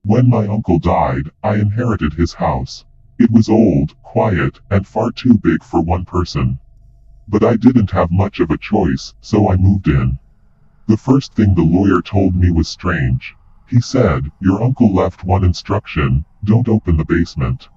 When my uncle died, I inherited his house. It was old, quiet, and far too big for one person. But I didn't have much of a choice, so I moved in. The first thing the lawyer told me was strange. He said, "Your uncle left one instruction: don't open the basement."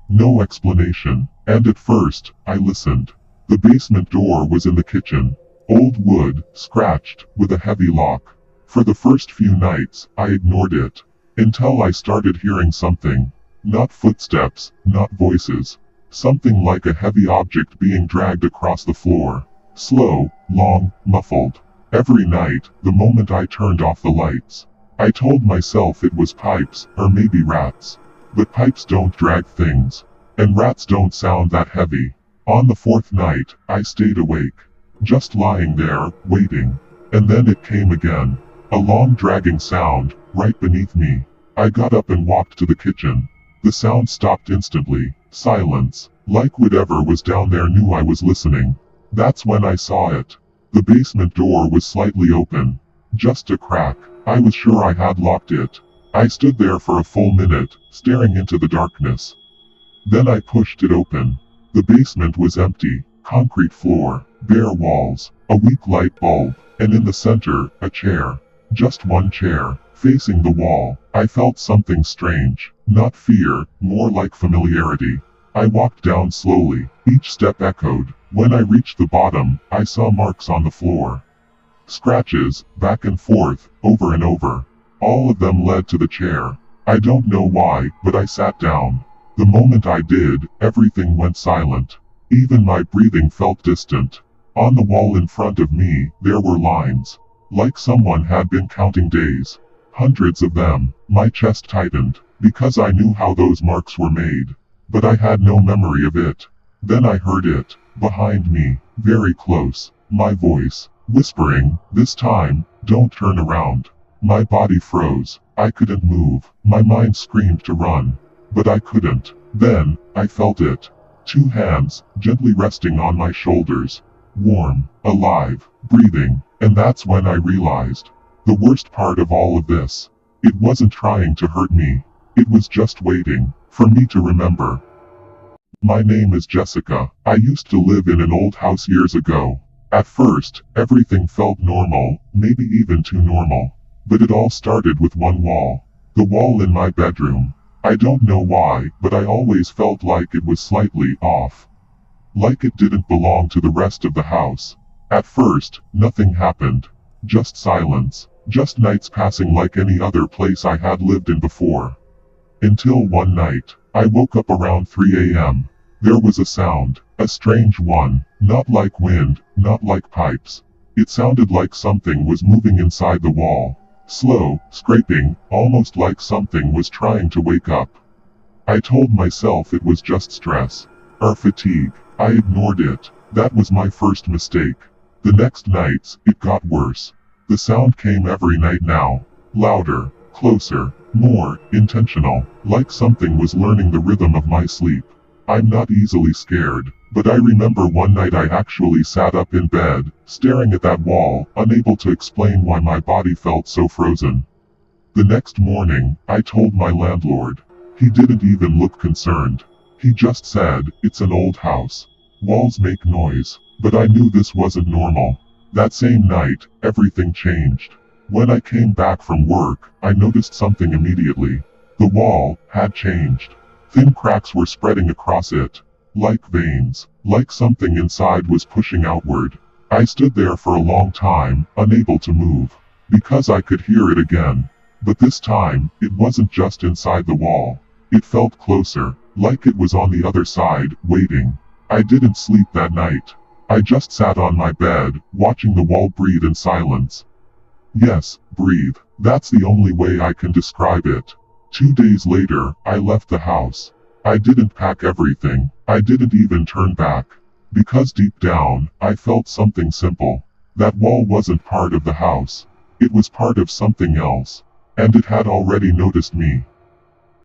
No explanation, and at first, I listened. The basement door was in the kitchen. Old wood, scratched, with a heavy lock. For the first few nights, I ignored it. Until I started hearing something. Not footsteps, not voices. Something like a heavy object being dragged across the floor. Slow, long, muffled. Every night, the moment I turned off the lights, I told myself it was pipes, or maybe rats. But pipes don't drag things. And rats don't sound that heavy. On the fourth night, I stayed awake. Just lying there, waiting. And then it came again. A long dragging sound, right beneath me. I got up and walked to the kitchen. The sound stopped instantly. Silence. Like whatever was down there knew I was listening. That's when I saw it. The basement door was slightly open. Just a crack. I was sure I had locked it. I stood there for a full minute, staring into the darkness. Then I pushed it open. The basement was empty. Concrete floor, bare walls, a weak light bulb, and in the center, a chair. Just one chair, facing the wall. I felt something strange. Not fear, more like familiarity. I walked down slowly. Each step echoed. When I reached the bottom, I saw marks on the floor. Scratches, back and forth, over and over. All of them led to the chair. I don't know why, but I sat down. The moment I did, everything went silent. Even my breathing felt distant. On the wall in front of me, there were lines. Like someone had been counting days. Hundreds of them. My chest tightened, because I knew how those marks were made. But I had no memory of it. Then I heard it, behind me, very close. My voice, whispering, "This time, don't turn around." My body froze. I couldn't move. My mind screamed to run. But I couldn't. Then, I felt it. Two hands, gently resting on my shoulders. Warm, alive, breathing. And that's when I realized. The worst part of all of this. It wasn't trying to hurt me. It was just waiting, for me to remember. My name is Jessica. I used to live in an old house years ago. At first, everything felt normal, maybe even too normal. But it all started with one wall. The wall in my bedroom. I don't know why, but I always felt like it was slightly off. Like it didn't belong to the rest of the house. At first, nothing happened. Just silence. Just nights passing like any other place I had lived in before. Until one night, I woke up around 3 a.m. There was a sound, a strange one, not like wind, not like pipes. It sounded like something was moving inside the wall. Slow, scraping, almost like something was trying to wake up. I told myself it was just stress. Or fatigue. I ignored it. That was my first mistake. The next nights, it got worse. The sound came every night now. Louder, closer, more intentional, like something was learning the rhythm of my sleep. I'm not easily scared, but I remember one night I actually sat up in bed, staring at that wall, unable to explain why my body felt so frozen. The next morning, I told my landlord. He didn't even look concerned. He just said, "It's an old house. Walls make noise." But I knew this wasn't normal. That same night, everything changed. When I came back from work, I noticed something immediately. The wall had changed. Thin cracks were spreading across it. Like veins. Like something inside was pushing outward. I stood there for a long time, unable to move. Because I could hear it again. But this time, it wasn't just inside the wall. It felt closer, like it was on the other side, waiting. I didn't sleep that night. I just sat on my bed, watching the wall breathe in silence. Yes, breathe. That's the only way I can describe it. 2 days later, I left the house. I didn't pack everything. I didn't even turn back. Because deep down, I felt something simple. That wall wasn't part of the house. It was part of something else. And it had already noticed me.